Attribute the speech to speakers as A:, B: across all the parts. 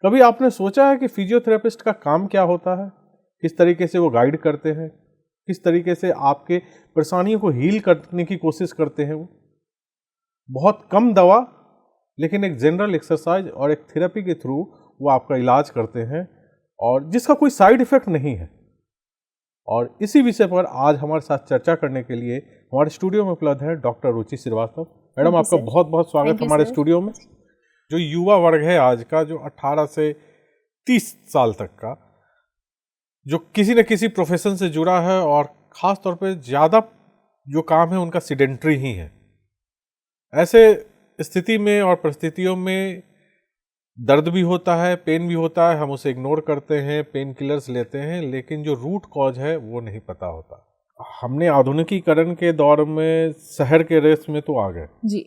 A: कभी आपने सोचा है कि फिजियोथेरेपिस्ट का काम क्या होता है, किस तरीके से वो गाइड करते हैं, किस तरीके से आपके परेशानियों को हील करने की कोशिश करते हैं? वो बहुत कम दवा लेकिन एक जनरल एक्सरसाइज और एक थेरेपी के थ्रू वो आपका इलाज करते हैं और जिसका कोई साइड इफेक्ट नहीं है। और इसी विषय पर आज हमारे साथ चर्चा करने के लिए हमारे स्टूडियो में उपलब्ध है डॉक्टर रुचि श्रीवास्तव। मैडम, आपका बहुत बहुत स्वागत हमारे स्टूडियो में। जो युवा वर्ग है आज का, जो 18 से 30 साल तक का, जो किसी न किसी प्रोफेशन से जुड़ा है और ख़ास तौर पे ज़्यादा जो काम है उनका सीडेंट्री ही है, ऐसे स्थिति में और परिस्थितियों में दर्द भी होता है, पेन भी होता है, हम उसे इग्नोर करते हैं, पेन किलर्स लेते हैं, लेकिन जो रूट कॉज है वो नहीं पता होता। हमने आधुनिकीकरण के दौर में शहर के रेस में तो आ गए
B: जी,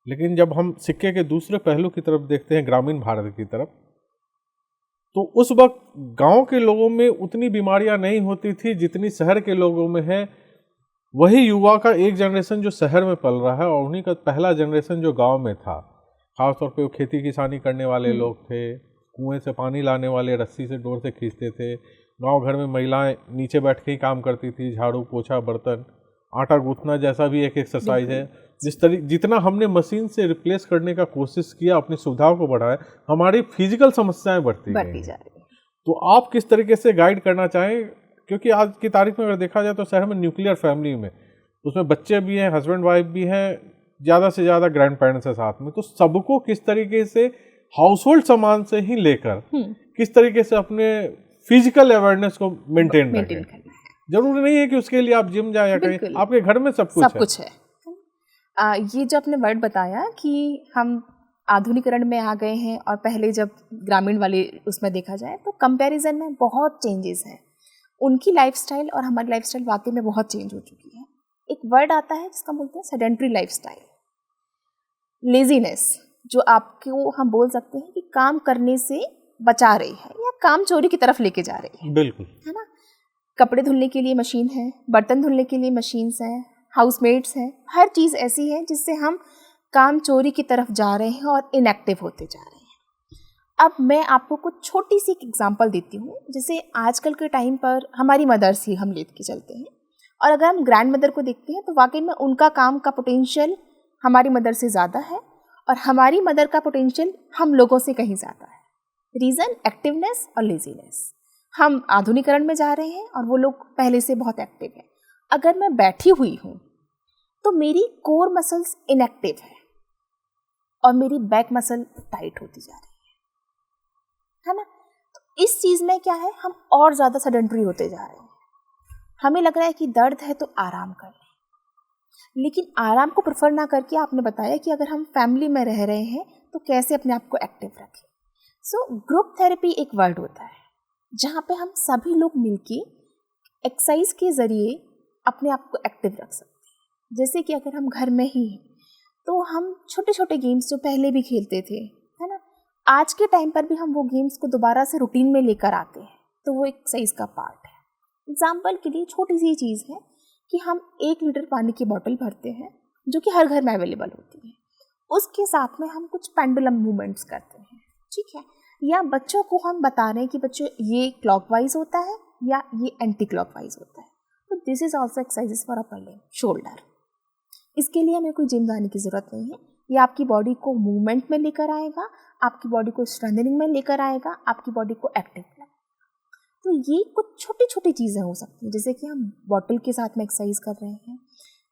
A: लेकिन जब हम सिक्के के दूसरे पहलू की तरफ देखते हैं, ग्रामीण भारत की तरफ, तो उस वक्त गांव के लोगों में उतनी बीमारियां नहीं होती थी जितनी शहर के लोगों में है। वही युवा का एक जनरेशन जो शहर में पल रहा है और उन्हीं का पहला जनरेशन जो गांव में था, खासतौर पे वो खेती किसानी करने वाले लोग थे, कुएं से पानी लाने वाले, रस्सी से डोर से खींचते थे। गांव घर में महिलाएं नीचे बैठ के ही काम करती थी, झाड़ू पोछा बर्तन, आटा गूंथना जैसा भी एक एक्सरसाइज है। जितना हमने मशीन से रिप्लेस करने का कोशिश किया, अपनी सुविधाओं को बढ़ाया, हमारी फिजिकल समस्याएं बढ़ती
B: जा रही है।
A: तो आप किस तरीके से गाइड करना चाहें? क्योंकि आज की तारीख में अगर देखा जाए तो शहर में न्यूक्लियर फैमिली में, उसमें बच्चे भी हैं, हस्बैंड वाइफ भी हैं, ज़्यादा से ज़्यादा ग्रैंड पेरेंट्स है साथ में, तो सबको किस तरीके से हाउस होल्ड सामान से ही लेकर किस तरीके से अपने फिजिकल अवेयरनेस को मेंटेन रखें। जरूरी नहीं है कि उसके लिए आप जिम जाए या कहीं, आपके घर में सब कुछ है।
B: ये जो आपने वर्ड बताया कि हम आधुनिकीकरण में आ गए हैं और पहले जब ग्रामीण वाले उसमें देखा जाए तो कंपैरिजन में बहुत चेंजेस हैं। उनकी लाइफस्टाइल और हमारी लाइफस्टाइल वाकई में बहुत चेंज हो चुकी है। एक वर्ड आता है जिसका बोलते हैं सेडेंट्री लाइफस्टाइल, लेजीनेस, जो आपको हम बोल सकते हैं कि काम करने से बचा रही है या काम चोरी की तरफ लेके जा रही है।
A: बिल्कुल,
B: है ना। कपड़े धुलने के लिए मशीन है, बर्तन धुलने के लिए मशीन्स हैं, हाउसमेट्स हैं, हर चीज़ ऐसी है जिससे हम काम चोरी की तरफ जा रहे हैं और इनएक्टिव होते जा रहे हैं। अब मैं आपको कुछ छोटी सी एग्जांपल देती हूँ। जैसे आजकल के टाइम पर हमारी मदर्स ही हम लेट के चलते हैं, और अगर हम ग्रैंड मदर को देखते हैं तो वाकई में उनका काम का पोटेंशियल हमारी मदर से ज़्यादा है और हमारी मदर का पोटेंशियल हम लोगों से कहीं ज़्यादा है। रीज़न एक्टिवनेस और लेजीनेस। हम आधुनिकीकरण में जा रहे हैं और वो लोग पहले से बहुत एक्टिव हैं। अगर मैं बैठी हुई हूँ तो मेरी कोर मसल्स इनएक्टिव है और मेरी बैक मसल टाइट होती जा रही है ना। तो इस चीज़ में क्या है, हम और ज़्यादा सेडेंटरी होते जा रहे हैं। हमें लग रहा है कि दर्द है तो आराम कर लें, लेकिन आराम को प्रेफर ना करके आपने बताया कि अगर हम फैमिली में रह रहे हैं तो कैसे अपने आप को एक्टिव रखें। सो ग्रुप थेरेपी एक वर्ड होता है जहाँ पे हम सभी लोग मिलके एक्सरसाइज के ज़रिए अपने आप को एक्टिव रख सकते हैं। जैसे कि अगर हम घर में ही हैं तो हम छोटे छोटे गेम्स जो पहले भी खेलते थे, है ना, आज के टाइम पर भी हम वो गेम्स को दोबारा से रूटीन में लेकर आते हैं, तो वो एक्सरसाइज का पार्ट है। एग्जाम्पल के लिए छोटी सी चीज़ है कि हम 1 लीटर पानी की बोतल भरते हैं जो कि हर घर में अवेलेबल होती है, उसके साथ में हम कुछ पेंडुलम मूवमेंट्स करते हैं, ठीक है, या बच्चों को हम बता रहे हैं कि बच्चों ये क्लॉकवाइज होता है या ये एंटी क्लॉकवाइज होता है। तो this is also exercises for upper limb, shoulder. इसके लिए हमें कोई जिम जाने की ज़रूरत नहीं है। ये आपकी बॉडी को मूवमेंट में लेकर आएगा, आपकी बॉडी को स्ट्रेंथनिंग में लेकर आएगा, आपकी बॉडी को एक्टिव रखेगा। तो ये कुछ छोटी छोटी चीज़ें हो सकती हैं, जैसे कि हम बॉटल के साथ में एक्सरसाइज कर रहे हैं।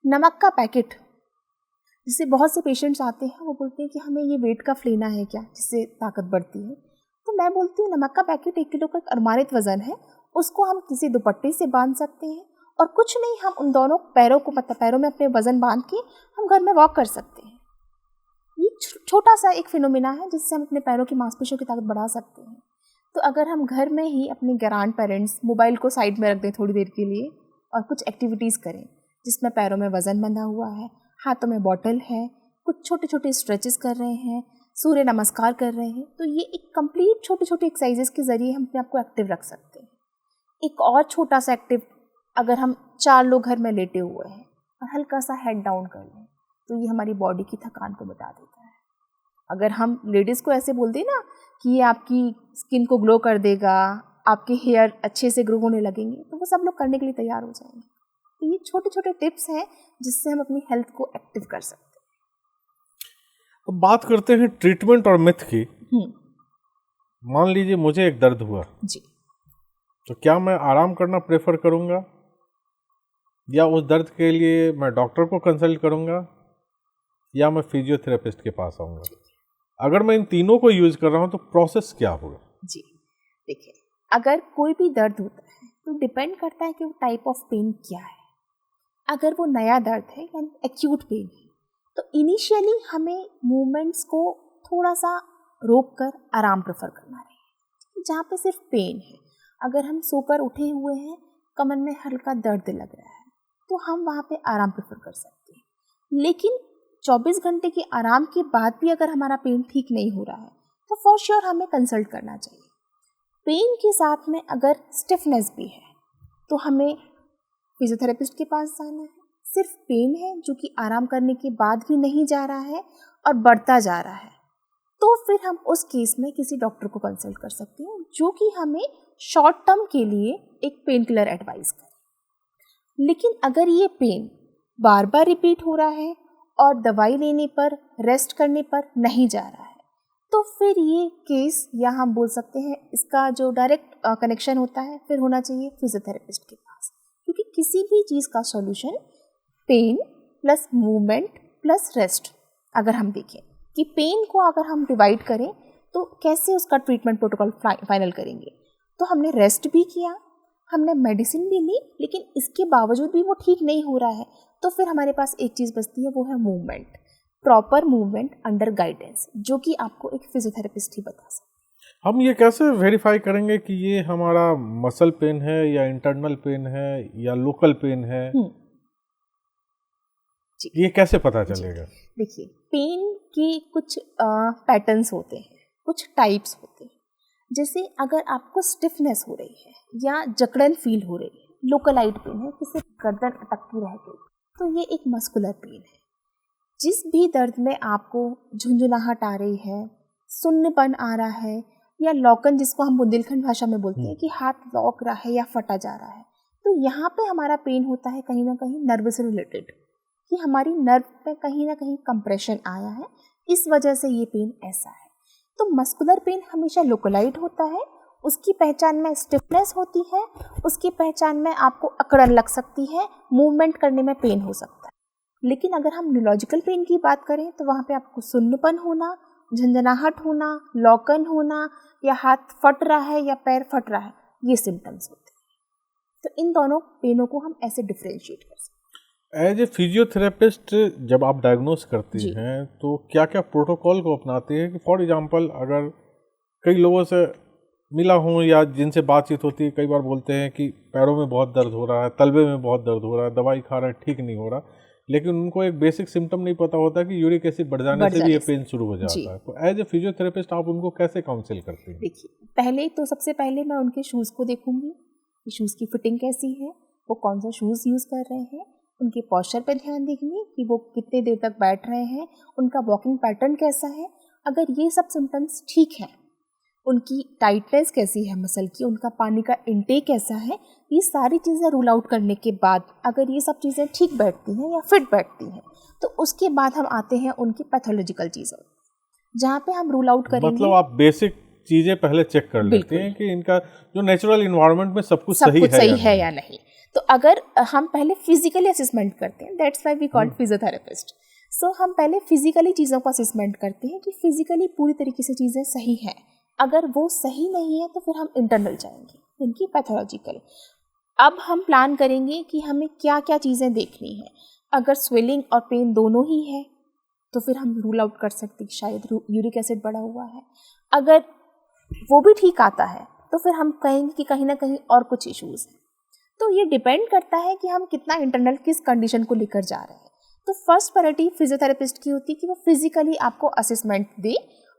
B: नमक का पैकेट, जिससे बहुत से पेशेंट्स आते हैं वो बोलते हैं कि हमें ये वेट कफ लेना है क्या, जिससे ताकत बढ़ती है। तो मैं बोलती हूँ नमक का पैकेट 1 किलो का अनुमानित वजन है, उसको हम किसी दुपट्टे से बांध सकते हैं और कुछ नहीं, हम उन दोनों पैरों को, मतलब पैरों में अपने वजन बांध के हम घर में वॉक कर सकते हैं। ये छोटा सा एक फिनोमिना है जिससे हम अपने पैरों की मांसपेशियों की ताकत बढ़ा सकते हैं। तो अगर हम घर में ही अपने ग्रैंड पेरेंट्स, मोबाइल को साइड में रख दें थोड़ी देर के लिए और कुछ एक्टिविटीज़ करें जिसमें पैरों में वजन बंधा हुआ है, हाथों में बॉटल है, कुछ छोटे छोटे स्ट्रेचेस कर रहे हैं, सूर्य नमस्कार कर रहे हैं, तो ये एक कंप्लीट छोटे छोटे एक्सरसाइजेस के ज़रिए हम अपने आप को एक्टिव रख सकते हैं। एक और छोटा सा एक्टिव, अगर हम 4 लोग घर में लेटे हुए हैं और हल्का सा हेड डाउन कर लें तो ये हमारी बॉडी की थकान को मिटा देता है। अगर हम लेडीज़ को ऐसे बोल दें ना कि ये आपकी स्किन को ग्लो कर देगा, आपके हेयर अच्छे से ग्रो होने लगेंगे, तो वो सब लोग करने के लिए तैयार हो जाएंगे। तो ये छोटे छोटे टिप्स हैं जिससे हम अपनी हेल्थ को एक्टिव कर सकते
A: अब बात करते हैं ट्रीटमेंट और मिथ की।
B: हैं।
A: मान लीजिए मुझे एक दर्द हुआ,
B: जी,
A: तो क्या मैं आराम करना प्रेफर करूंगा, या उस दर्द के लिए मैं डॉक्टर को कंसल्ट करूंगा, या मैं फिजियोथेरेपिस्ट के पास आऊंगा? अगर मैं इन तीनों को यूज कर रहा हूं तो प्रोसेस क्या होगा?
B: जी। देखिए, अगर कोई भी दर्द होता है तो डिपेंड करता है कि वो टाइप ऑफ पेन क्या है। अगर वो नया दर्द है यानी एक्यूट पेन है, तो इनिशियली हमें मूवमेंट्स को थोड़ा सा रोक कर आराम प्रेफर करना है। जहाँ पे सिर्फ पेन है, अगर हम सोकर उठे हुए हैं, कमर में हल्का दर्द लग रहा है, तो हम वहाँ पे आराम प्रेफर कर सकते हैं। लेकिन 24 घंटे के आराम के बाद भी अगर हमारा पेन ठीक नहीं हो रहा है, तो फॉर श्योर हमें कंसल्ट करना चाहिए। पेन के साथ में अगर स्टिफनेस भी है, तो हमें फिजियोथेरेपिस्ट के पास जाना है। सिर्फ पेन है जो कि आराम करने के बाद भी नहीं जा रहा है और बढ़ता जा रहा है, तो फिर हम उस केस में किसी डॉक्टर को कंसल्ट कर सकते हैं, जो कि हमें शॉर्ट टर्म के लिए एक पेन किलर एडवाइस करे। लेकिन अगर ये पेन बार बार रिपीट हो रहा है और दवाई लेने पर, रेस्ट करने पर नहीं जा रहा है, तो फिर ये केस, या हम बोल सकते हैं इसका जो डायरेक्ट कनेक्शन होता है, फिर होना चाहिए फिजियोथेरेपिस्ट के पास। क्योंकि किसी भी चीज़ का solution pain plus movement plus rest, अगर हम देखें कि पेन को अगर हम डिवाइड करें तो कैसे उसका ट्रीटमेंट प्रोटोकॉल फाइनल करेंगे, तो हमने रेस्ट भी किया, हमने मेडिसिन भी ली, लेकिन इसके बावजूद भी वो ठीक नहीं हो रहा है, तो फिर हमारे पास एक चीज़ बचती है, वो है movement, proper movement under guidance, जो कि आपको एक फिजियोथेरेपिस्ट ही बता सकते हैं।
A: हम ये कैसे वेरीफाई करेंगे कि ये हमारा मसल पेन है या इंटरनल पेन है या लोकल पेन है? ये कैसे पता चलेगा?
B: देखिए, पेन के कुछ पैटर्न्स होते हैं, कुछ टाइप्स होते हैं। जैसे अगर आपको स्टिफनेस हो रही है या जकड़न फील हो रही है, लोकलाइट पेन है, किसी गर्दन अटकती रह गई, तो ये एक मस्कुलर पेन है। जिस भी दर्द में आपको झुंझुनाहट आ रही है, सुन्नपन आ रहा है, या लॉकन, जिसको हम बुंदेलखंड भाषा में बोलते हैं कि हाथ लॉक रहा है या फटा जा रहा है, तो यहाँ पे हमारा पेन होता है कहीं ना कहीं नर्व से रिलेटेड, कि हमारी नर्व पे कहीं ना कहीं कंप्रेशन आया है, इस वजह से ये पेन ऐसा है। तो मस्कुलर पेन हमेशा लोकलाइट होता है, उसकी पहचान में स्टिफनेस होती है, उसकी पहचान में आपको अकड़न लग सकती है, मूवमेंट करने में पेन हो सकता है। लेकिन अगर हम न्यूरोलॉजिकल पेन की बात करें तो वहाँ पे आपको सुन्नपन होना, झंझनाहट होना, लॉकन होना, या हाथ फट रहा है या पैर फट रहा है, ये सिम्टम्स होते हैं। तो इन दोनों पेनों को हम ऐसे डिफ्रेंशिएट कर सकते हैं।
A: एज ए फिजियोथेरेपिस्ट जब आप डायग्नोस करती हैं तो क्या क्या प्रोटोकॉल को अपनाते हैं? कि फॉर एग्जांपल अगर कई लोगों से मिला हूँ या जिनसे बातचीत होती है, कई बार बोलते हैं कि पैरों में बहुत दर्द हो रहा है, तलबे में बहुत दर्द हो रहा है, दवाई खा रहे हैं, ठीक नहीं हो रहा, लेकिन उनको एक बेसिक सिम्टम नहीं पता होता कि यूरिक एसिड बढ़ जाने से भी ये पेन शुरू हो जाता है। तो एज ए फिजियोथेरेपिस्ट आप उनको कैसे काउंसिल करते हैं?
B: देखिए, पहले तो सबसे पहले मैं उनके शूज़ को देखूंगी कि शूज़ की फिटिंग कैसी है, वो कौन सा शूज़ यूज़ कर रहे हैं, उनके पॉस्चर पे ध्यान देंगे कि वो कितने देर तक बैठ रहे हैं, उनका वॉकिंग पैटर्न कैसा है। अगर ये सब सिम्टम्स ठीक हैं, उनकी टाइटनेस कैसी है मसल की, उनका पानी का इनटेक कैसा है, ये सारी चीज़ें रूल आउट करने के बाद अगर ये सब चीज़ें ठीक बैठती हैं या फिट बैठती हैं, तो उसके बाद हम आते हैं उनकी पैथोलॉजिकल चीज़ों, जहाँ पे हम रूल आउट करेंगे।
A: मतलब आप बेसिक चीज़ें पहले चेक कर लेते हैं कि इनका जो नेचुरल इन्वायरमेंट में सब कुछ सही
B: है या नहीं। तो अगर हम पहले फिजिकली असेसमेंट करते हैं, that's why we called physiotherapist. So हम पहले फिजिकली चीज़ों को असेसमेंट करते हैं कि फिजिकली पूरी तरीके से चीज़ें सही हैं। अगर वो सही नहीं है तो फिर हम इंटरनल जाएंगे, इनकी पैथोलॉजिकल। अब हम प्लान करेंगे कि हमें क्या क्या चीज़ें देखनी है। अगर स्वेलिंग और पेन दोनों ही है तो फिर हम रूल आउट कर सकते हैं कि शायद यूरिक एसिड बढ़ा हुआ है। अगर वो भी ठीक आता है तो फिर हम कहेंगे कि कहीं ना कहीं और कुछ इश्यूज़ हैं। तो ये डिपेंड करता है कि हम कितना इंटरनल किस कंडीशन को लेकर जा रहे हैं। तो फर्स्ट प्रायोरिटी फिजियोथेरेपिस्ट की होती है कि वो फिजिकली आपको असेसमेंट दे,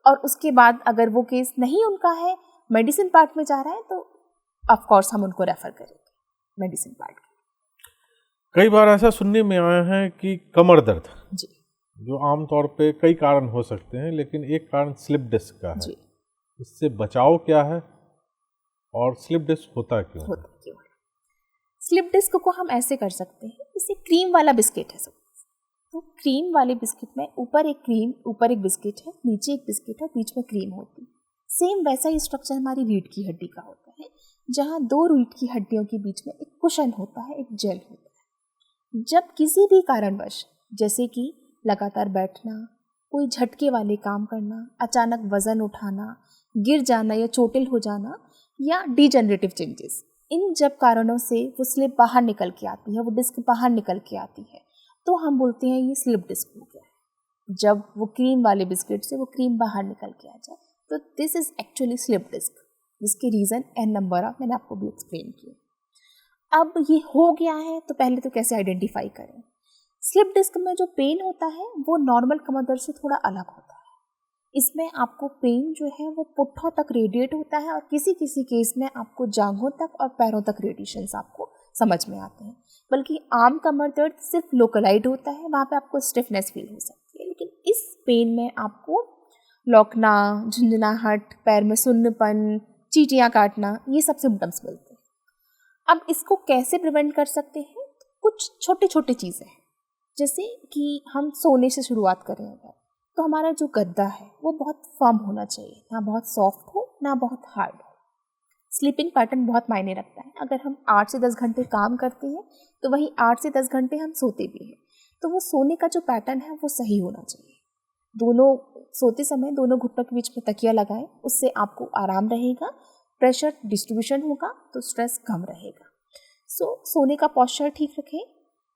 B: और उसके बाद अगर वो केस नहीं उनका है, मेडिसिन पार्ट में जा रहा है, तो ऑफ कोर्स हम उनको रेफर करेंगे मेडिसिन पार्ट।
A: कई बार ऐसा सुनने में आया है कि कमर दर्द
B: जी,
A: जो आमतौर पे कई कारण हो सकते हैं, लेकिन एक कारण स्लिप डिस्क का है। इससे बचाव क्या है और स्लिप डिस्क होता क्यों?
B: होता क्यों है? स्लिप डिस्क को हम ऐसे कर सकते हैं, जैसे क्रीम वाला बिस्किट है सब, तो क्रीम वाले बिस्किट में ऊपर एक बिस्किट है, नीचे एक बिस्किट है, बीच में क्रीम होती है। सेम वैसा ही स्ट्रक्चर हमारी रीढ़ की हड्डी का होता है, जहाँ दो रीढ़ की हड्डियों के बीच में एक कुशन होता है, एक जेल होता है। जब किसी भी कारणवश, जैसे कि लगातार बैठना, कोई झटके वाले काम करना, अचानक वजन उठाना, गिर जाना या चोटिल हो जाना, या डिजेनरेटिव चेंजेस, इन जब कारणों से वो स्लिप बाहर निकल के आती है, वो डिस्क बाहर निकल के आती है, तो हम बोलते हैं ये स्लिप डिस्क हो गया है। जब वो क्रीम वाले बिस्किट से वो क्रीम बाहर निकल के आ जाए, तो this is actually slip disc, जिसके रीज़न एन नंबर ऑफ मैंने आपको भी एक्सप्लेन किया। अब ये हो गया है तो पहले तो कैसे आइडेंटिफाई करें? स्लिप डिस्क में जो पेन होता है वो नॉर्मल कमर दर्द से थोड़ा अलग होता है। इसमें आपको पेन जो है वो पुट्ठों तक रेडिएट होता है, और किसी किसी केस में आपको जांघों तक और पैरों तक रेडिएशंस आपको समझ में आते हैं। बल्कि आम कमर दर्द सिर्फ लोकलाइड होता है, वहाँ पे आपको स्टिफनेस फील हो सकती है, लेकिन इस पेन में आपको लौकना, झुंझुनाहट, पैर में सुन्नपन, चींटियाँ काटना, ये सब सिम्टम्स मिलते हैं। अब इसको कैसे प्रिवेंट कर सकते हैं? कुछ छोटे छोटे चीज़ें हैं, जैसे कि हम सोने से शुरुआत करें अगर, तो हमारा जो गद्दा है वो बहुत फर्म होना चाहिए, ना बहुत सॉफ्ट हो ना बहुत हार्ड हो। स्लीपिंग पैटर्न बहुत मायने रखता है। अगर हम 8 से 10 घंटे काम करते हैं तो वही 8 से 10 घंटे हम सोते भी हैं, तो वो सोने का जो पैटर्न है वो सही होना चाहिए। दोनों सोते समय दोनों घुटनों के बीच में तकिया लगाएं, उससे आपको आराम रहेगा, प्रेशर डिस्ट्रीब्यूशन होगा तो स्ट्रेस कम रहेगा। सोने का पोस्चर ठीक रखें।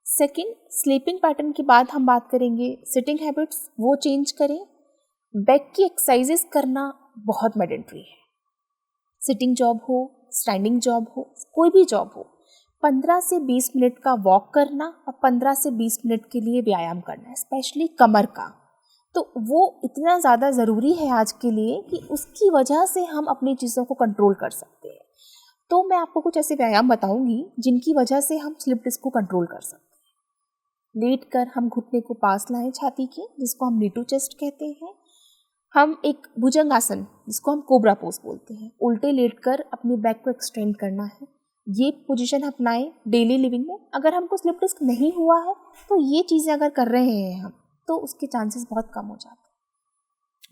B: सेकंड, स्लीपिंग पैटर्न के बाद हम बात करेंगे सिटिंग हैबिट्स, वो चेंज करें। बैक की एक्सरसाइजेस करना बहुत मैंडेटरी है। सिटिंग जॉब हो, स्टैंडिंग जॉब हो, कोई भी जॉब हो, 15 से 20 मिनट का वॉक करना और 15 से 20 मिनट के लिए व्यायाम करना है, स्पेशली कमर का, तो वो इतना ज़्यादा ज़रूरी है आज के लिए कि उसकी वजह से हम अपनी चीज़ों को कंट्रोल कर सकते हैं। तो मैं आपको कुछ ऐसे व्यायाम बताऊंगी जिनकी वजह से हम स्लिप डिस्क को कंट्रोल कर सकते हैं। लेट कर हम घुटने को पास लाएं छाती के, जिसको हम नीटू चेस्ट कहते हैं। हम एक भुजंगासन, जिसको हम कोबरा पोज बोलते हैं, उल्टे लेटकर अपने बैक को एक्सटेंड करना है। ये पोजीशन अपनाएं डेली लिविंग में। अगर हमको स्लिप डिस्क नहीं हुआ है तो ये चीज़ें अगर कर रहे हैं हम, तो उसके चांसेस बहुत कम हो जाते हैं।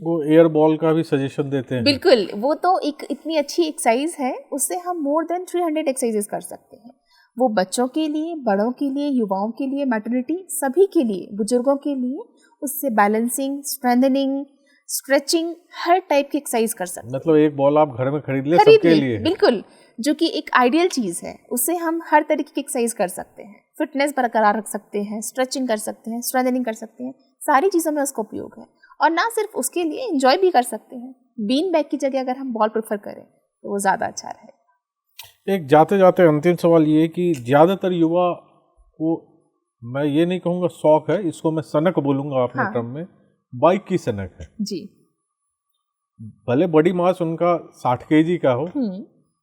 A: वो एयर बॉल का भी सजेशन देते हैं।
B: बिल्कुल, वो तो एक इतनी अच्छी एक्सरसाइज है, उससे हम मोर देन 300 एक्सरसाइजेस कर सकते हैं। वो बच्चों के लिए, बड़ों के लिए, युवाओं के लिए, मैटरनिटी, सभी के लिए, बुजुर्गों के लिए। उससे बैलेंसिंग, स्ट्रेंथनिंग, स्ट्रेचिंग, हर टाइप की एक्सरसाइज कर सकते हैं।
A: मतलब एक बॉल आप घर में खरीद ले सबके लिए।
B: बिल्कुल, जो कि एक आइडियल चीज़ है। उससे हम हर तरीके की एक्सरसाइज कर सकते हैं, फिटनेस बरकरार रख सकते हैं, स्ट्रेचिंग कर सकते हैं, स्ट्रेंथनिंग कर सकते हैं, सारी चीज़ों में उसका उपयोग है। और ना सिर्फ उसके लिए, एंजॉय भी कर सकते हैं। बीन बैग की जगह अगर हम बॉल प्रेफर करें तो वो ज़्यादा अच्छा रहेगा।
A: एक जाते जाते अंतिम सवाल ये कि ज़्यादातर युवा को, मैं ये नहीं कहूँगा शौक है, इसको मैं सनक बोलूँगा अपने टर्म में, बाइक की सनक है
B: जी।
A: भले बॉडी मास उनका 60 kg का हो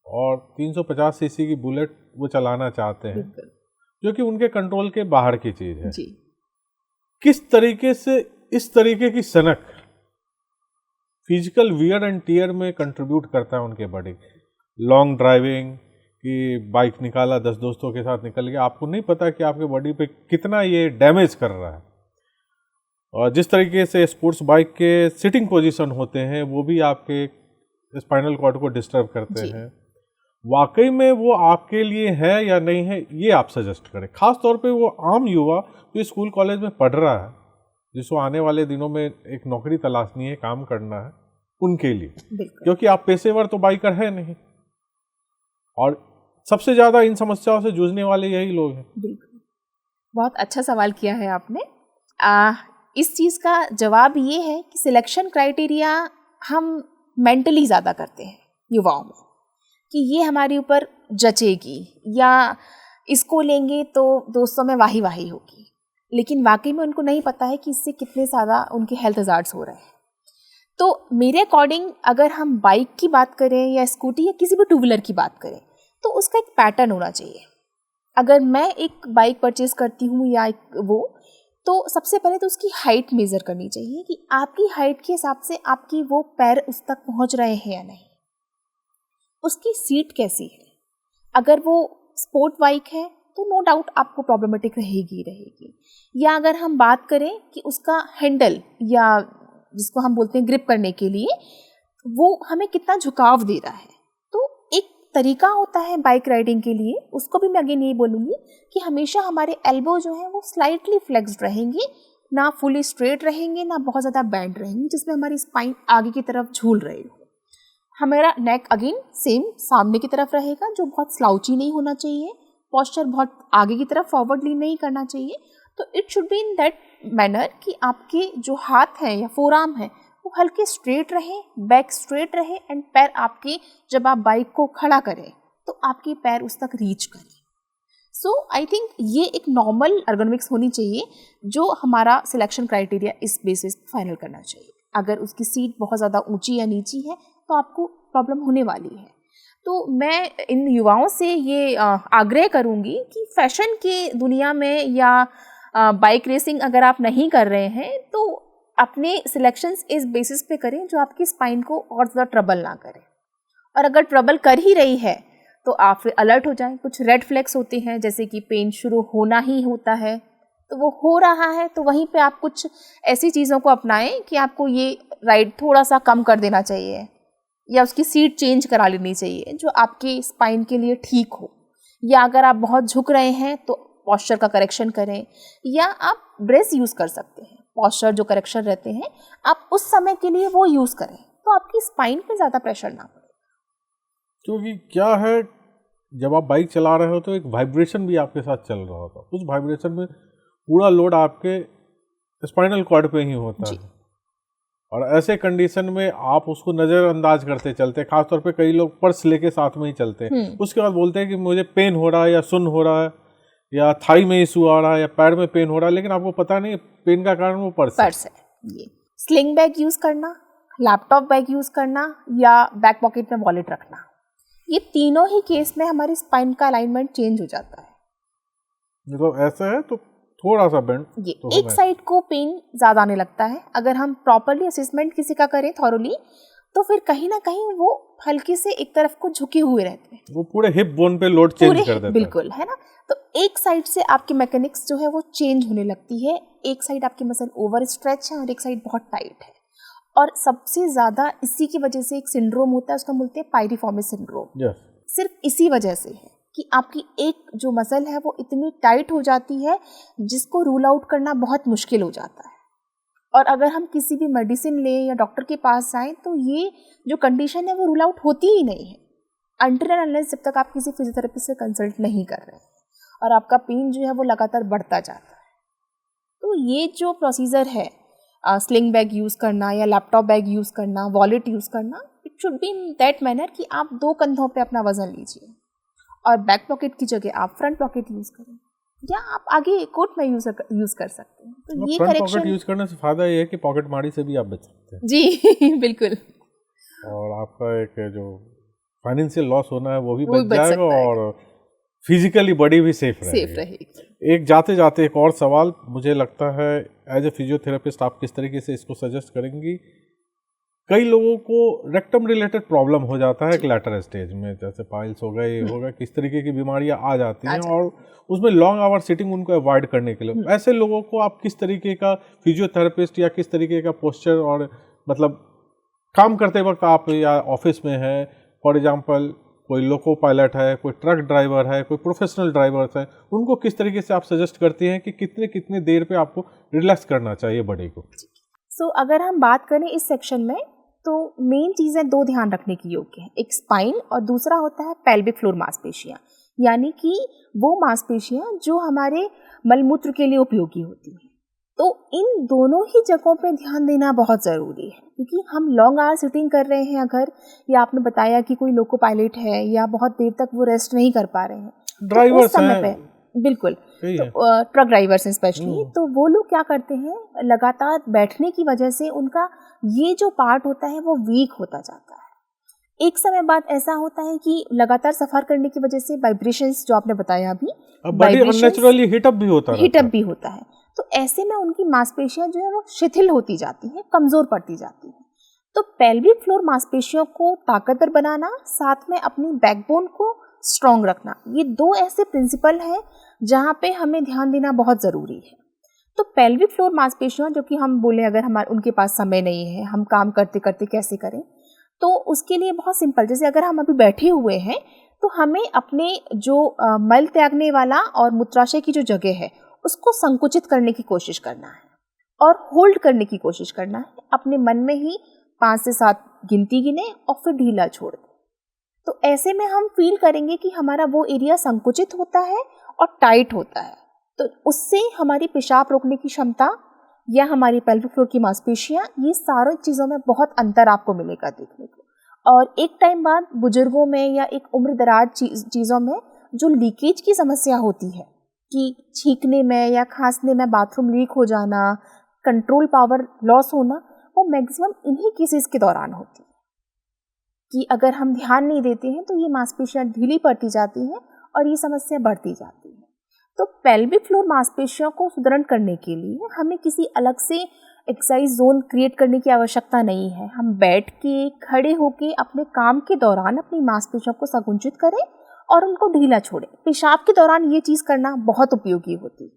A: और 350 cc की बुलेट वो चलाना चाहते हैं, जो कि उनके कंट्रोल के बाहर की चीज़ है जी। किस तरीके से इस तरीके की सनक फिजिकल वियर एंड टियर में कंट्रीब्यूट करता है उनके बॉडी? लॉन्ग ड्राइविंग की बाइक निकाला, 10 दोस्तों के साथ निकल गया, आपको नहीं पता कि आपके बॉडी पे कितना ये डैमेज कर रहा है। और जिस तरीके से स्पोर्ट्स बाइक के सिटिंग पोजीशन होते हैं वो भी आपके स्पाइनल कॉर्ड को डिस्टर्ब करते हैं। वाकई में वो आपके लिए है या नहीं है, ये आप सजेस्ट करें। खास तौर पे वो आम युवा जो स्कूल कॉलेज में पढ़ रहा है, जिसको आने वाले दिनों में एक नौकरी तलाशनी है, काम करना है, उनके लिए, क्योंकि आप पेशेवर तो बाइकर है नहीं, और सबसे ज़्यादा इन समस्याओं से जूझने वाले यही लोग हैं।
B: बिल्कुल, बहुत अच्छा सवाल किया है आपने। इस चीज़ का जवाब ये है कि सिलेक्शन क्राइटेरिया हम मेंटली ज़्यादा करते हैं युवाओं में, कि ये हमारे ऊपर जचेगी या इसको लेंगे तो दोस्तों में वाही वाही होगी, लेकिन वाकई में उनको नहीं पता है कि इससे कितने ज़्यादा उनके हेल्थ हज़ार्ड्स हो रहे हैं। तो मेरे अकॉर्डिंग अगर हम बाइक की बात करें या स्कूटी या किसी भी टू व्हीलर की बात करें, तो उसका एक पैटर्न होना चाहिए। अगर मैं एक बाइक परचेज़ करती हूँ या एक वो, तो सबसे पहले तो उसकी हाइट मेज़र करनी चाहिए कि आपकी हाइट के हिसाब से आपकी वो पैर उस तक पहुंच रहे हैं या नहीं। उसकी सीट कैसी है, अगर वो स्पोर्ट बाइक है तो नो डाउट आपको प्रॉब्लमेटिक रहेगी। या अगर हम बात करें कि उसका हैंडल या जिसको हम बोलते हैं ग्रिप करने के लिए, वो हमें कितना झुकाव दे रहा है। तो एक तरीका होता है बाइक राइडिंग के लिए, उसको भी मैं अगेन यही बोलूँगी कि हमेशा हमारे एल्बो जो है वो स्लाइटली फ्लेक्स्ड रहेंगे, ना फुली स्ट्रेट रहेंगे, ना बहुत ज़्यादा बैंड रहेंगे जिसमें हमारी स्पाइन आगे की तरफ झूल रही हो। हमारा नेक अगेन सेम सामने की तरफ रहेगा, जो बहुत स्लाउची नहीं होना चाहिए, पोस्चर बहुत आगे की तरफ फॉरवर्डली नहीं करना चाहिए। तो it should be in that manner कि आपके जो हाथ हैं या फोरआर्म है वो हल्के स्ट्रेट रहे, बैक स्ट्रेट रहे, एंड पैर आपके जब आप बाइक को खड़ा करें तो आपके पैर उस तक रीच करें। सो आई थिंक ये एक नॉर्मल एर्गोनॉमिक्स होनी चाहिए जो हमारा सिलेक्शन क्राइटेरिया इस बेसिस फाइनल करना चाहिए। अगर उसकी सीट बहुत ज़्यादा ऊंची या नीची है तो आपको प्रॉब्लम होने वाली है। तो मैं इन युवाओं से ये आग्रह करूँगी कि फैशन के दुनिया में या बाइक रेसिंग अगर आप नहीं कर रहे हैं तो अपने सिलेक्शंस इस बेसिस पे करें जो आपकी स्पाइन को और ज़्यादा ट्रबल ना करें। और अगर ट्रबल कर ही रही है तो आप फिर अलर्ट हो जाएं। कुछ रेड फ्लैग्स होते हैं, जैसे कि पेन शुरू होना ही होता है तो वो हो रहा है, तो वहीं पे आप कुछ ऐसी चीज़ों को अपनाएं कि आपको ये राइड थोड़ा सा कम कर देना चाहिए या उसकी सीट चेंज करा लेनी चाहिए जो आपके स्पाइन के लिए ठीक हो। या अगर आप बहुत झुक रहे हैं तो पॉस्चर का करेक्शन करें, या आप ब्रेस यूज़ कर सकते हैं। पॉस्चर जो करेक्शन रहते हैं आप उस समय के लिए वो यूज़ करें तो आपकी स्पाइन पे ज़्यादा प्रेशर ना पड़े।
A: क्योंकि क्या है, जब आप बाइक चला रहे हो तो एक वाइब्रेशन भी आपके साथ चल रहा होता है, उस वाइब्रेशन में पूरा लोड आपके स्पाइनल कॉर्ड पे ही होता है। और ऐसे कंडीशन में आप उसको नज़रअंदाज करते चलते, खासतौर पे कई लोग पर्स लेके साथ में ही चलते हैं, उसके बाद बोलते हैं कि मुझे पेन हो रहा है या सुन्न हो रहा है या थाई में इशू आ रहा है या पैर में पेन हो रहा है, लेकिन आपको पता नहीं पेन का कारण वो पर्स
B: है। ये स्लिंग बैग यूज़ करना, लैपटॉप बैग यूज़ करना या बैक पॉकेट में वॉलेट रखना, ये तीनों ही केस में हमारी स्पाइन का अलाइनमेंट चेंज हो जाता है।
A: मतलब ऐसा है तो थोड़ा सा बेंड
B: ये तो एक साइड को पेन ज़्यादा आने लगता है। अगर हम प्रॉपरली असेसमेंट किसी का करें थॉरोली तो फिर कहीं ना कहीं वो हल्के से एक तरफ को झुके हुए रहते हैं,
A: वो पूरे हिप बोन पे लोड चेंज कर देता है।
B: बिल्कुल, है ना। तो एक साइड से आपकी मैकेनिक्स जो है वो चेंज होने लगती है, एक साइड आपकी मसल ओवर स्ट्रेच है और एक साइड बहुत टाइट है। और सबसे ज़्यादा इसी की वजह से एक सिंड्रोम होता है, उसका बोलते हैं पायरिफॉर्मिस सिंड्रोम। सिर्फ इसी वजह से है कि आपकी एक जो मसल है वो इतनी टाइट हो जाती है जिसको रूल आउट करना बहुत मुश्किल हो जाता है। और अगर हम किसी भी मेडिसिन लें या डॉक्टर के पास जाएं तो ये जो कंडीशन है वो रूल आउट होती ही नहीं है अनटिल एंड अनलेस जब तक आप किसी फिजियोथेरेपिस्ट से कंसल्ट नहीं कर रहे हैं और आपका पेन जो है वो लगातार बढ़ता जाता है। तो ये जो प्रोसीजर है, स्लिंग बैग यूज़ करना या लैपटॉप बैग यूज़ करना, वॉलेट यूज़ करना, it should be in that manner कि आप 2 कंधों पे अपना वजन लीजिए और बैक पॉकेट की जगह आप फ्रंट पॉकेट यूज़ करें, या आप आगे कोट में यूज़ कर सकते हैं। तो ये
A: फ्रंट पॉकेट यूज़ करने से फ़ायदा ये है कि पॉकेट मारी से भी आप बच सकते हैं।
B: जी बिल्कुल।
A: और आपका एक जो फाइनेंशियल लॉस होना है वो भी बच जाएगा और फिजिकली बॉडी भी सेफ रहेगी। एक जाते जाते एक और सवाल, मुझे लगता है एज ए फिजियोथेरेपिस्ट आप किस तरीके से इसको सजेस्ट करेंगी? कई लोगों को रेक्टम रिलेटेड प्रॉब्लम हो जाता है एक लेटर स्टेज में, जैसे पाइल्स हो गए, हो गए, किस तरीके की बीमारियां आ जाती हैं और उसमें लॉन्ग आवर सिटिंग उनको अवॉइड करने के लिए ऐसे लोगों को आप किस तरीके का फिजियोथेरेपिस्ट या किस तरीके का पोस्चर और मतलब काम करते वक्त आप या ऑफिस में है, फॉर एग्जांपल कोई लोको पायलट है, कोई ट्रक ड्राइवर है, कोई प्रोफेशनल ड्राइवर्स है, उनको किस तरीके से आप सजेस्ट करती हैं कि कितने कितने देर पे आपको रिलैक्स करना चाहिए बॉडी को?
B: अगर हम बात करें इस सेक्शन में तो मेन चीज़ें 2 ध्यान रखने की योग्य है, एक स्पाइन और दूसरा होता है पेल्विक फ्लोर मांसपेशियाँ, यानी कि वो मांसपेशियाँ जो हमारे मलमूत्र के लिए उपयोगी होती हैं। तो इन दोनों ही जगहों पे ध्यान देना बहुत ज़रूरी है क्योंकि हम लॉन्ग आवर सिटिंग कर रहे हैं अगर, या आपने बताया कि कोई लोको पायलट है या बहुत देर तक वो रेस्ट नहीं कर पा रहे हैं,
A: ड्राइवर्स
B: तो उस समय पे बिल्कुल, तो ट्रक ड्राइवर्स स्पेशली, तो वो लोग क्या करते हैं, लगातार बैठने की वजह से उनका ये जो पार्ट होता है वो वीक होता जाता है। एक समय बाद ऐसा होता है कि लगातार सफर करने की वजह से वाइब्रेशंस जो आपने बताया अभी,
A: बॉडी अननेचुरली हीट अप भी होता है।
B: तो ऐसे में उनकी मांसपेशियां जो है वो शिथिल होती जाती हैं, कमज़ोर पड़ती जाती हैं। तो पेल्विक फ्लोर मांसपेशियों को ताकतवर बनाना, साथ में अपनी बैकबोन को स्ट्रॉन्ग रखना, ये 2 ऐसे प्रिंसिपल हैं जहाँ पे हमें ध्यान देना बहुत ज़रूरी है। तो पेल्विक फ्लोर मांसपेशियां, जो कि हम बोले अगर उनके पास समय नहीं है, हम काम करते करते कैसे करें, तो उसके लिए बहुत सिंपल, जैसे अगर हम अभी बैठे हुए हैं तो हमें अपने जो मल त्यागने वाला और मूत्राशय की जो जगह है उसको संकुचित करने की कोशिश करना है और होल्ड करने की कोशिश करना है। अपने मन में ही 5 से 7 गिनती गिने और फिर ढीला छोड़ दें। तो ऐसे में हम फील करेंगे कि हमारा वो एरिया संकुचित होता है और टाइट होता है। तो उससे हमारी पेशाब रोकने की क्षमता या हमारी पेल्विक फ्लोर की मांसपेशियां, ये सारी चीज़ों में बहुत अंतर आपको मिलेगा देखने को। और एक टाइम बाद बुजुर्गों में या एक उम्र दराज चीज़ों में जो लीकेज की समस्या होती है कि छींकने में या खांसने में बाथरूम लीक हो जाना, कंट्रोल पावर लॉस होना, वो मैक्सिमम इन्हीं केसेस के दौरान होती है कि अगर हम ध्यान नहीं देते हैं तो ये मांसपेशियां ढीली पड़ती जाती हैं और ये समस्या बढ़ती जाती है। तो पेल्विक फ्लोर मांसपेशियों को सुदृढ़ करने के लिए हमें किसी अलग से एक्सरसाइज जोन क्रिएट करने की आवश्यकता नहीं है। हम बैठ के, खड़े होके अपने काम के दौरान अपनी मांसपेशियों को संकुचित करें और उनको ढीला छोड़ें। पेशाब के दौरान ये चीज़ करना बहुत उपयोगी होती है,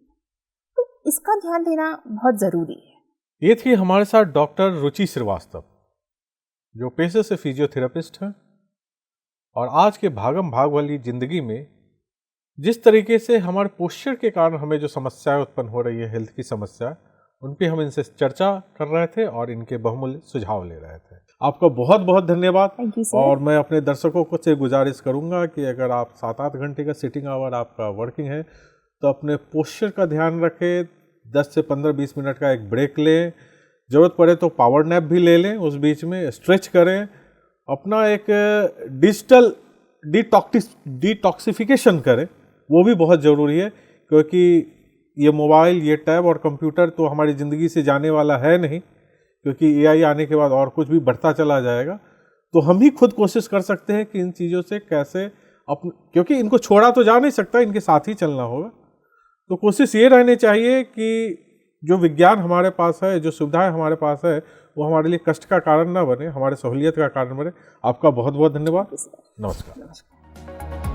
B: तो इसका ध्यान देना बहुत ज़रूरी है।
A: ये थी हमारे साथ डॉक्टर रुचि श्रीवास्तव, जो पेशे से फिजियोथेरेपिस्ट हैं और आज के भागम भाग वाली जिंदगी में जिस तरीके से हमारे पोस्चर के कारण हमें जो समस्याएं उत्पन्न हो रही है, हेल्थ की समस्या, उन पे हम इनसे चर्चा कर रहे थे और इनके बहुमूल्य सुझाव ले रहे थे। आपका बहुत बहुत धन्यवाद।
B: Thank you sir.
A: और मैं अपने दर्शकों को से गुजारिश करूंगा कि अगर आप 7-8 घंटे का सिटिंग आवर आपका वर्किंग है तो अपने पोस्चर का ध्यान रखें। 10 से 15-20 मिनट का एक ब्रेक लें, ज़रूरत पड़े तो पावर नैप भी ले लें, उस बीच में स्ट्रेच करें, अपना एक डिजिटल डिटॉक्सिफिकेशन करें, वो भी बहुत ज़रूरी है, क्योंकि ये मोबाइल, ये टैब और कंप्यूटर तो हमारी ज़िंदगी से जाने वाला है नहीं, क्योंकि एआई आने के बाद और कुछ भी बढ़ता चला जाएगा। तो हम ही खुद कोशिश कर सकते हैं कि इन चीज़ों से कैसे क्योंकि इनको छोड़ा तो जा नहीं सकता, इनके साथ ही चलना होगा। तो कोशिश ये रहनी चाहिए कि जो विज्ञान हमारे पास है, जो सुविधाएं हमारे पास है, वो हमारे लिए कष्ट का कारण ना बने, हमारे सहूलियत का कारण बने। आपका बहुत बहुत धन्यवाद। नमस्कार।